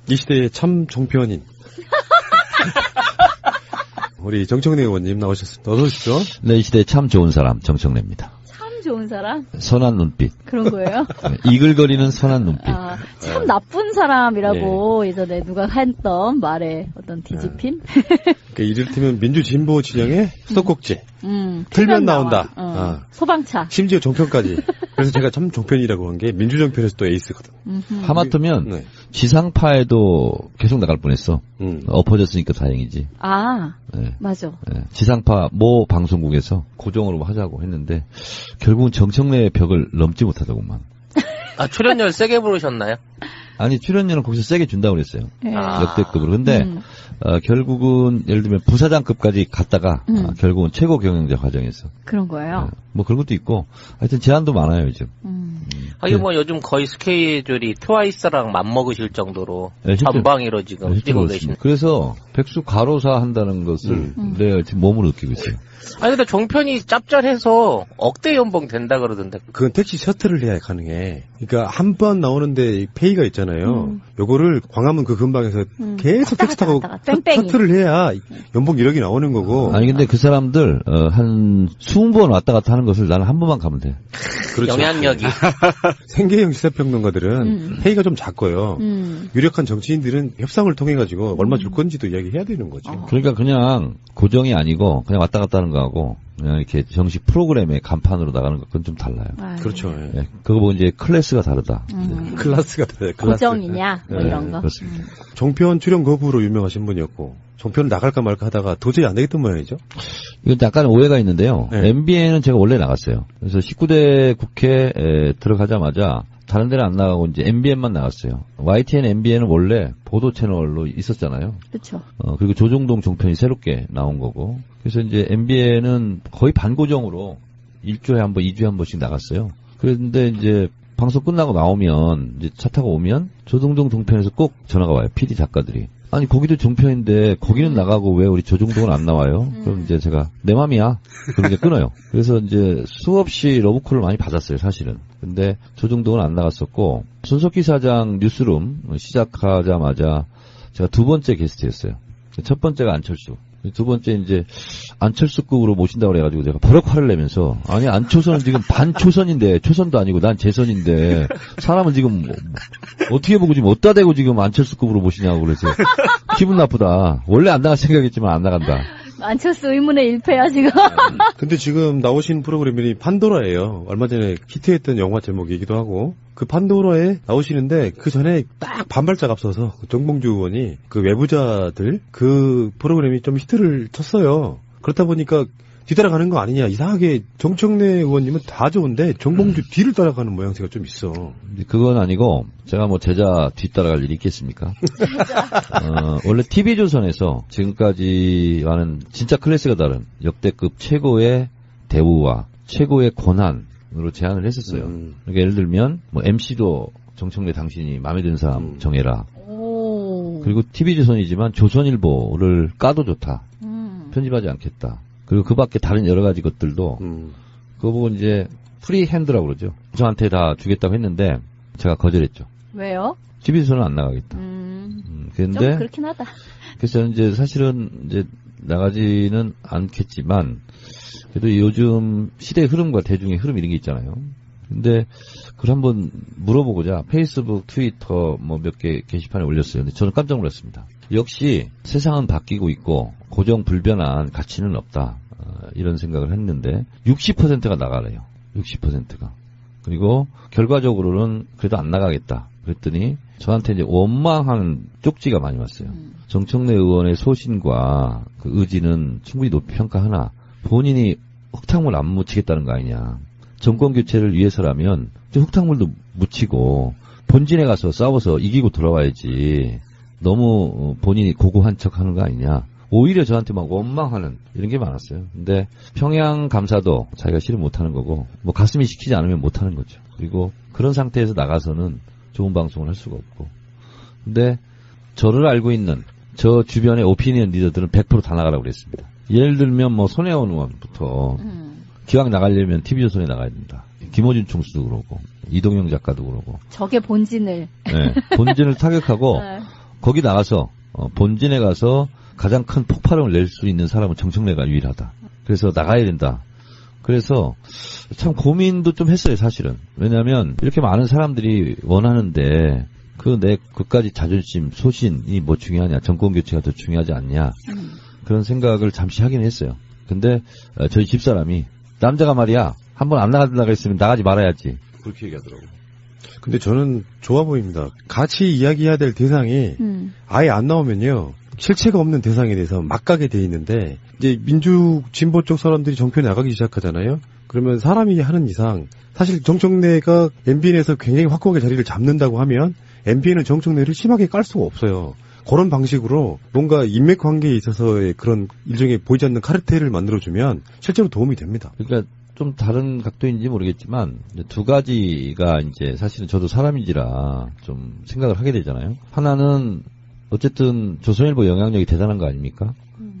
이 시대의 참 종편인 우리 정청래 의원님 나오셨습니다. 어서 오십시오. 네, 이 시대의 참 좋은 사람 정청래입니다. 참 좋은 사람? 선한 눈빛. 그런 거예요? 네, 이글거리는 선한 눈빛. 아, 참 나쁜 사람이라고 예전에 누가 했던 말에 어떤 뒤집힘? 그러니까 이를테면 민주진보 진영의 수도꼭지. 틀면 나온다. 소방차. 심지어 종편까지. 그래서 제가 참 종편이라고 한 게 민주정편에서 또 에이스거든. 하마터면 네. 지상파에도 계속 나갈 뻔했어. 엎어졌으니까 다행이지. 아, 네. 맞아. 네. 지상파 모 방송국에서 고정으로 하자고 했는데 결국은 정청래의 벽을 넘지 못하더구만. 아, 출연료 세게 부르셨나요? 아니, 출연료는 거기서 세게 준다고 그랬어요. 네. 역대급으로. 근데 결국은 예를 들면 부사장급까지 갔다가 결국은 최고 경영자 과정에서. 그런 거예요? 뭐 그런 것도 있고 하여튼 제한도 많아요 요즘. 하긴 뭐 요즘 거의 스케줄이 트와이스랑 맞먹으실 정도로 네, 전방위로 지금 뛰고 계시네. 그래서 백수 가로사 한다는 것을 내가 지금 몸으로 느끼고 있어요. 아니 근데 종편이 짭짤해서 억대 연봉 된다 그러던데. 그건 택시 셔틀을 해야 가능해. 그러니까 한 번 나오는데 페이가 있잖아요. 요거를 광화문 그 근방에서 계속 택시 타고 셔틀을 해야 연봉 1억이 나오는 거고. 아니 근데 그 사람들 한 20번 왔다 갔다 하는 것을 나는 한 번만 가면 돼. 그렇죠. 영향력이. 생계형 시사평론가들은 페이가 좀 작고요. 유력한 정치인들은 협상을 통해 가지고 얼마 줄 건지도 이야기해야 되는 거죠. 그러니까 그냥 고정이 아니고 그냥 왔다 갔다 하는 거하고 그냥 이렇게 정식 프로그램의 간판으로 나가는 것 그건 좀 달라요. 아유. 그렇죠. 네, 그거 보고 이제 클래스가 다르다. 클래스가 다르요. 고정이냐 뭐 이런 거. 그렇습니다. 종편 출연 거부로 유명하신 분이었고 종편을 나갈까 말까 하다가 도저히 안 되겠던 모양이죠. 이건 약간 오해가 있는데요. 네. MBN은 제가 원래 나갔어요. 그래서 19대 국회에 들어가자마자 다른 데는 안 나가고 이제 MBN만 나갔어요. YTN, MBN은 원래 보도 채널로 있었잖아요. 그렇죠. 그리고 조종동 종편이 새롭게 나온 거고. 그래서 이제 MBN은 거의 반고정으로 1주에 한 번, 2주에 한 번씩 나갔어요. 그런데 이제 방송 끝나고 나오면 이제 차 타고 오면 조종동 종편에서 꼭 전화가 와요. PD 작가들이. 아니 거기도 종편인데 거기는 나가고 왜 우리 조종동은 안 나와요? 그럼 이제 제가 내 맘이야. 그럼 이제 끊어요. 그래서 이제 수없이 러브콜을 많이 받았어요, 사실은. 근데 조종동은 안 나갔었고 손석희 사장 뉴스룸 시작하자마자 제가 두 번째 게스트였어요. 첫 번째가 안철수. 두 번째 이제 안철수급으로 모신다고 그래가지고 제가 버럭 화를 내면서 아니 안초선은 지금 반초선인데 초선도 아니고 난 재선인데 사람은 지금 뭐, 어떻게 보고 지금 어디다 대고 지금 안철수급으로 모시냐고 그래서 기분 나쁘다. 원래 안 나갈 생각했지만 안 나간다. 안철수 의문의 일패야 지금. 근데 지금 나오신 프로그램이 판도라예요. 얼마 전에 히트했던 영화 제목이기도 하고 그 판도라에 나오시는데 그 전에 딱 반발짝 앞서서 정봉주 의원이 그 외부자들 그 프로그램이 좀 히트를 쳤어요. 그렇다 보니까 뒤따라가는 거 아니냐. 이상하게 정청래 의원님은 다 좋은데 정봉주 뒤를 따라가는 모양새가 좀 있어. 그건 아니고 제가 뭐 제자 뒤따라갈 일이 있겠습니까? 원래 TV조선에서 지금까지와는 진짜 클래스가 다른 역대급 최고의 대우와 최고의 권한으로 제안을 했었어요. 그러니까 예를 들면 뭐 MC도 정청래 당신이 마음에 드는 사람 정해라. 그리고 TV조선이지만 조선일보를 까도 좋다. 편집하지 않겠다. 그리고 그 밖에 다른 여러 가지 것들도 그거 보고 이제 프리핸드라고 그러죠. 저한테 다 주겠다고 했는데 제가 거절했죠. 왜요? TV에서는 안 나가겠다. 그런데 좀 그렇긴 하다. 그래서 저는 이제 사실은 이제 나가지는 않겠지만 그래도 요즘 시대의 흐름과 대중의 흐름 이런 게 있잖아요. 근데 그걸 한번 물어보고자 페이스북, 트위터 뭐 몇 개 게시판에 올렸어요. 근데 저는 깜짝 놀랐습니다. 역시 세상은 바뀌고 있고 고정 불변한 가치는 없다. 이런 생각을 했는데 60%가 나가래요. 60%가. 그리고 결과적으로는 그래도 안 나가겠다. 그랬더니 저한테 이제 원망하는 쪽지가 많이 왔어요. 정청래 의원의 소신과 그 의지는 충분히 높이 평가하나 본인이 흙탕물 안 묻히겠다는 거 아니냐. 정권 교체를 위해서라면 흙탕물도 묻히고 본진에 가서 싸워서 이기고 돌아와야지. 너무 본인이 고고한 척하는 거 아니냐. 오히려 저한테 막 원망하는 이런 게 많았어요. 근데 평양 감사도 자기가 실현 못하는 거고 뭐 가슴이 시키지 않으면 못하는 거죠. 그리고 그런 상태에서 나가서는 좋은 방송을 할 수가 없고. 근데 저를 알고 있는 저 주변의 오피니언 리더들은 100% 다 나가라고 그랬습니다. 예를 들면 뭐 손혜원 의원부터 기왕 나가려면 TV조선에 나가야 된다. 김호준 총수도 그러고 이동영 작가도 그러고. 적의 본진을. 네, 본진을 타격하고 네. 거기 나가서 본진에 가서 가장 큰 폭발음을 낼 수 있는 사람은 정청래가 유일하다. 그래서 나가야 된다. 그래서 참 고민도 좀 했어요, 사실은. 왜냐하면 이렇게 많은 사람들이 원하는데 그까지 자존심, 소신이 뭐 중요하냐, 정권 교체가 더 중요하지 않냐, 그런 생각을 잠시 하긴 했어요. 근데 저희 집사람이 남자가 말이야 한번 안 나가려고 했으면 나가지 말아야지, 그렇게 얘기하더라고요. 근데 저는 좋아 보입니다. 같이 이야기해야 될 대상이 아예 안 나오면요, 실체가 없는 대상에 대해서 막 가게 돼 있는데, 이제 민주 진보 쪽 사람들이 정편에 나가기 시작하잖아요. 그러면 사람이 하는 이상, 사실 정청래가 MBN에서 굉장히 확고하게 자리를 잡는다고 하면 MBN은 정청래를 심하게 깔 수가 없어요. 그런 방식으로 뭔가 인맥 관계에 있어서의 그런 일종의 보이지 않는 카르텔을 만들어주면 실제로 도움이 됩니다. 그러니까 좀 다른 각도인지 모르겠지만 두 가지가 이제 사실은 저도 사람인지라 좀 생각을 하게 되잖아요. 하나는 어쨌든 조선일보 영향력이 대단한 거 아닙니까?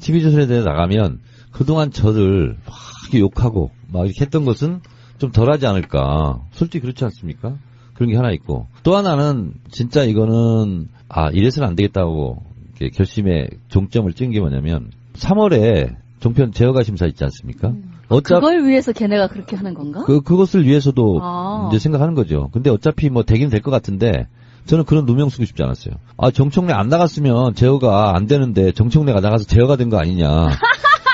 TV조선에 대해 나가면 그동안 저를 막 이렇게 욕하고 막 이렇게 했던 것은 좀 덜하지 않을까. 솔직히 그렇지 않습니까? 그런 게 하나 있고, 또 하나는 진짜 이거는 이래서는 안 되겠다고 이렇게 결심의 종점을 찍은 게 뭐냐면 3월에 종편 제어가 심사 있지 않습니까? 그걸 위해서 걔네가 그렇게 하는 건가? 그것을 위해서도 이제 생각하는 거죠. 근데 어차피 뭐 되긴 될 것 같은데 저는 그런 누명 쓰고 싶지 않았어요. 정청래 안 나갔으면 제어가 안 되는데 정청래가 나가서 제어가 된 거 아니냐.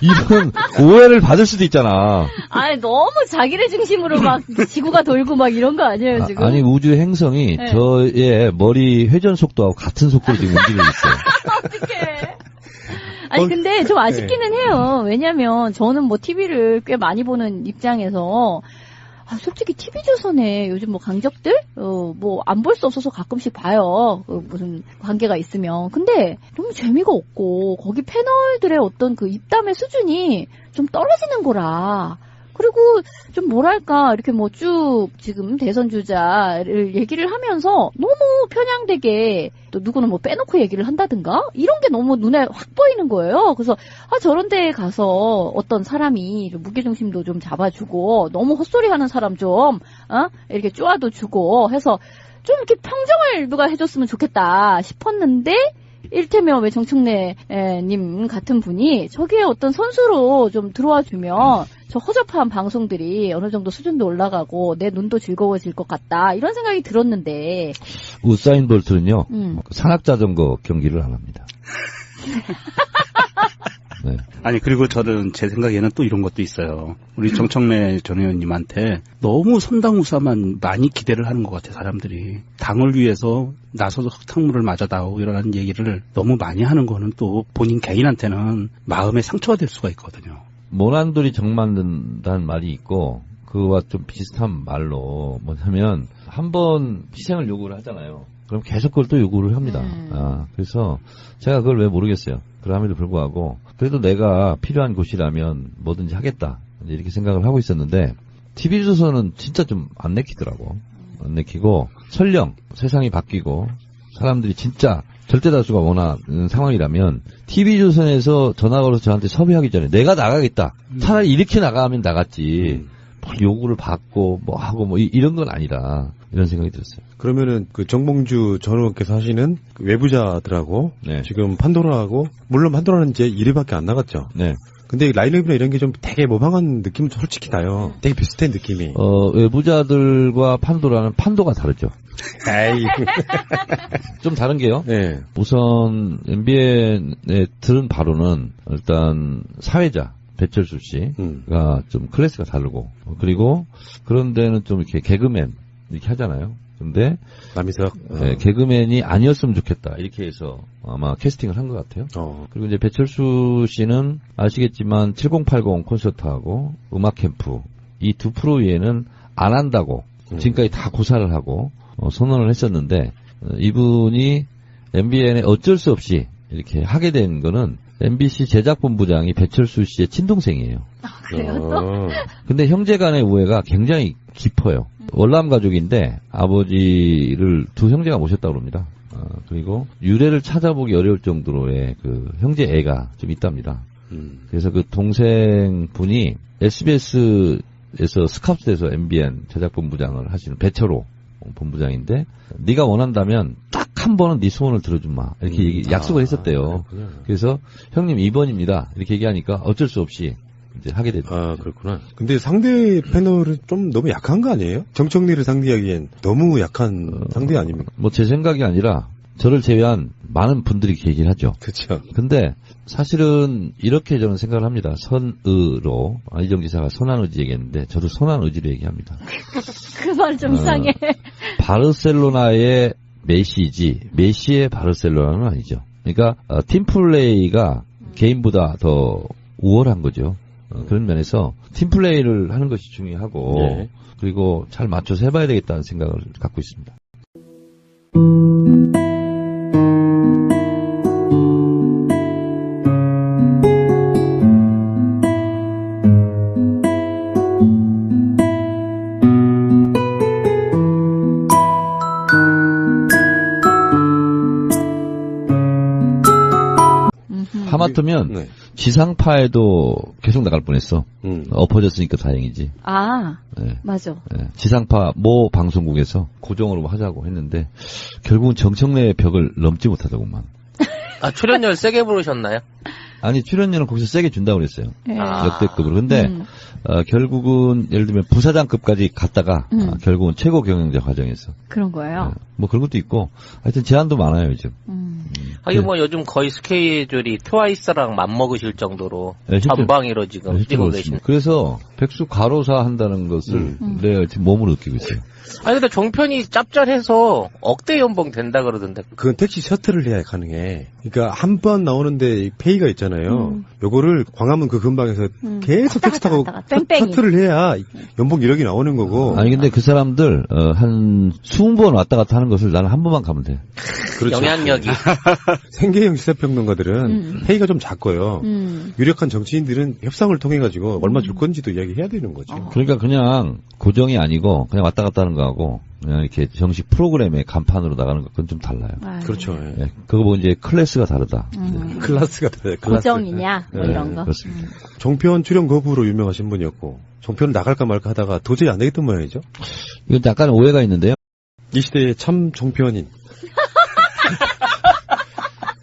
이런 오해를 받을 수도 있잖아. 아니, 너무 자기네 중심으로 막 지구가 돌고 막 이런 거 아니에요, 지금? 아니, 우주 행성이 네. 저의 머리 회전 속도하고 같은 속도로 지금 움직이고 있어요. 어떡해. 아니, 근데 좀 아쉽기는 해요. 왜냐면 저는 뭐 TV를 꽤 많이 입장에서 솔직히 TV조선에 요즘 뭐 강적들 뭐 안 볼 수 없어서 가끔씩 봐요. 무슨 관계가 있으면. 근데 너무 재미가 없고 거기 패널들의 어떤 그 입담의 수준이 좀 떨어지는 거라. 그리고 좀 뭐랄까 이렇게 뭐 쭉 지금 대선 주자를 얘기를 하면서 너무 편향되게, 또 누구는 뭐 빼놓고 얘기를 한다든가 이런 게 너무 눈에 확 보이는 거예요. 그래서 저런 데에 가서 어떤 사람이 좀 무게중심도 좀 잡아주고 너무 헛소리하는 사람 좀 이렇게 쪼아도 주고 해서 좀 이렇게 평정을 누가 해줬으면 좋겠다 싶었는데, 일테면 왜 정청래님 같은 분이 저기에 어떤 선수로 좀 들어와 주면 저 허접한 방송들이 어느 정도 수준도 올라가고 내 눈도 즐거워질 것 같다, 이런 생각이 들었는데. 우사인 볼트는요, 산악자전거 경기를 안 합니다. 네. 아니, 그리고 저는 제 생각에는 또 이런 것도 있어요. 우리 정청래 전 의원님한테 너무 선당우사만 많이 기대를 하는 것 같아요, 사람들이. 당을 위해서 나서서 흙탕물을 맞아다오 이런 얘기를 너무 많이 하는 거는 또 본인 개인한테는 마음의 상처가 될 수가 있거든요. 모난돌이 정 만든다는 말이 있고, 그와 좀 비슷한 말로 뭐냐면 한번 희생을 요구를 하잖아요. 그럼 계속 그걸 또 요구를 합니다. 그래서 제가 그걸 왜 모르겠어요. 그럼에도 불구하고 그래도 내가 필요한 곳이라면 뭐든지 하겠다, 이렇게 생각을 하고 있었는데, TV조선은 진짜 좀 안 내키더라고. 안 내키고, 설령 세상이 바뀌고 사람들이 진짜 절대 다수가 원하는 상황이라면 TV조선에서 전화 걸어서 저한테 섭외하기 전에 내가 나가겠다. 차라리 이렇게 나가면 나갔지. 뭐 요구를 받고 뭐 하고 뭐 이런 건 아니다, 이런 생각이 들었어요. 그러면은 그 정봉주 전 의원께서 하시는 그 외부자들하고 네. 지금 판도라하고, 물론 판도라는 이제 1위밖에 안 나갔죠. 네. 근데 라인업이나 이런 게 좀 되게 모방한 느낌은 솔직히 나요. 되게 비슷해, 느낌이. 외부자들과 판도라는 판도가 다르죠. 에이. 좀 다른 게요. 네. 우선 MBN에 들은 바로는 일단 사회자 배철수 씨가 좀 클래스가 다르고, 그리고 그런 데는 좀 이렇게 개그맨 이렇게 하잖아요. 근데 남희석 개그맨이 아니었으면 좋겠다, 이렇게 해서 아마 캐스팅을 한 것 같아요. 그리고 이제 배철수 씨는 아시겠지만 7080 콘서트하고 음악 캠프, 이 두 프로 외에는 안 한다고 지금까지 다 고사를 하고 선언을 했었는데, 이분이 MBN에 어쩔 수 없이 이렇게 하게 된 거는 MBC 제작본부장이 배철수 씨의 친동생이에요. 그래요? 근데 형제 간의 우애가 굉장히 깊어요. 월남 가족인데 아버지를 두 형제가 모셨다고 합니다. 그리고 유래를 찾아보기 어려울 정도로의 그 형제 애가 좀 있답니다. 그래서 그 동생분이 SBS에서 스카우트돼서 MBN 제작본부장을 하시는 배철호 본부장인데, 네가 원한다면 딱 한 번은 네 소원을 들어주마. 이렇게 약속을 했었대요. 그렇구나. 그래서 형님 2번입니다. 이렇게 얘기하니까 어쩔 수 없이 이제 하게 됐죠. 아, 그렇구나. 근데 상대 패널은 좀 너무 약한 거 아니에요? 정청래를 상대하기엔 너무 약한 상대 아닙니까? 뭐 제 생각이 아니라 저를 제외한 많은 분들이 그 얘기를 하죠. 그렇죠. 근데 사실은 이렇게 저는 생각을 합니다. 선의로 이정 지사가 선한 의지 얘기했는데 저도 선한 의지로 얘기합니다. 그 말 좀 이상해. 바르셀로나의 메시지, 메시의 바르셀로나는 아니죠. 그러니까 팀플레이가 개인보다 더 우월한 거죠. 그런 면에서 팀플레이를 하는 것이 중요하고 네. 그리고 잘 맞춰서 해봐야 되겠다는 생각을 갖고 있습니다. 하마터면 네. 지상파에도 계속 나갈 뻔했어. 엎어졌으니까 다행이지. 아, 네. 맞아. 네. 지상파 모 방송국에서 고정으로 하자고 했는데 결국은 정청래의 벽을 넘지 못하더구만. 아, 출연료 세게 부르셨나요? 아니 출연료는 거기서 세게 준다고 그랬어요. 네. 아. 역대급으로. 근데 결국은 예를 들면 부사장급까지 갔다가 결국은 최고 경영자 과정에서 그런 거예요. 뭐 그런 것도 있고 하여튼 제한도 많아요 요즘. 하긴 뭐 요즘 거의 스케줄이 트와이스랑 맞먹으실 정도로 네, 실제로- 전방위로 지금 네, 뛰고 실제로 계시는. 그렇습니다. 그래서 백수 가로사 한다는 것을 내가 지금 몸으로 느끼고 있어요. 아니 근데 종편이 짭짤해서 억대 연봉 된다 그러던데. 그건 택시 셔틀을 해야 가능해. 그러니까 한 번 나오는데 페이가 있잖아요. 요거를 광화문 그 근방에서 계속 택시 타고 왔다 갔다, 뺑뺑이. 셔틀을 해야 연봉 1억이 나오는 거고. 아니 근데 그 사람들 한 20번 왔다 갔다 하는 것을 나는 한 번만 가면 돼. 그렇죠. 영향력이. 생계형 시사평론가들은 페이가 좀 작고요. 유력한 정치인들은 협상을 통해 가지고 얼마 줄 건지도 이야기해야 되는 거죠. 그러니까 그냥 고정이 아니고 그냥 왔다 갔다 하는 거하고 그냥 이렇게 정식 프로그램의 간판으로 나가는 것 그건 좀 달라요. 아유, 그렇죠. 예. 네, 그거 뭐 이제 클래스가 다르다. 클래스가 다르요 클래스. 고정이냐 뭐 네, 이런 거. 그렇습니다. 종편 출연 거부로 유명하신 분이었고 종편을 나갈까 말까 하다가 도저히 안 되겠던 모양이죠. 이건 약간 오해가 있는데요. 이 시대의 참 종편인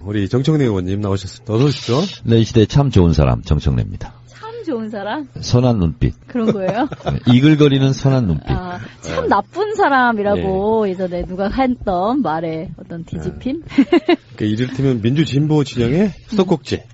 우리 정청래 의원님 나오셨습니다. 어서 오십시오. 네, 이 시대에 참 좋은 사람 정청래입니다. 참 좋은 사람 선한 눈빛, 그런 거예요. 네, 이글거리는 선한 눈빛. 아, 참 나쁜 사람이라고 예전에 누가 했던 말에 어떤 뒤집힘? 그러니까 이를테면 민주진보 진영의 수도꼭지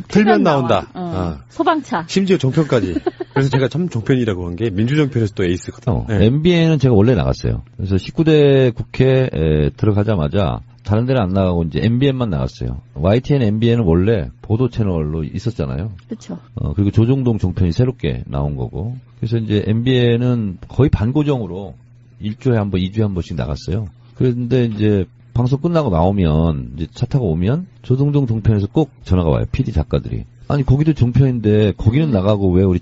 틀면 나온다. 아. 소방차. 심지어 종편까지. 그래서 제가 참 종편이라고 한 게 민주정편에서 또 에이스거든요. 네. MBN은 제가 원래 나갔어요. 그래서 19대 국회에 들어가자마자 다른 데는 안 나가고 이제 MBN만 나갔어요. YTN MBN은 원래 보도 채널로 있었잖아요. 그렇죠. 그리고 조종동 종편이 새롭게 나온 거고. 그래서 이제 MBN은 거의 반고정으로 1주에 한 번, 2주에 한 번씩 나갔어요. 그런데 이제 방송 끝나고 나오면 이제 차 타고 오면 조종동 종편에서 꼭 전화가 와요. PD 작가들이. 아니 거기도 종편인데 거기는 나가고 왜 우리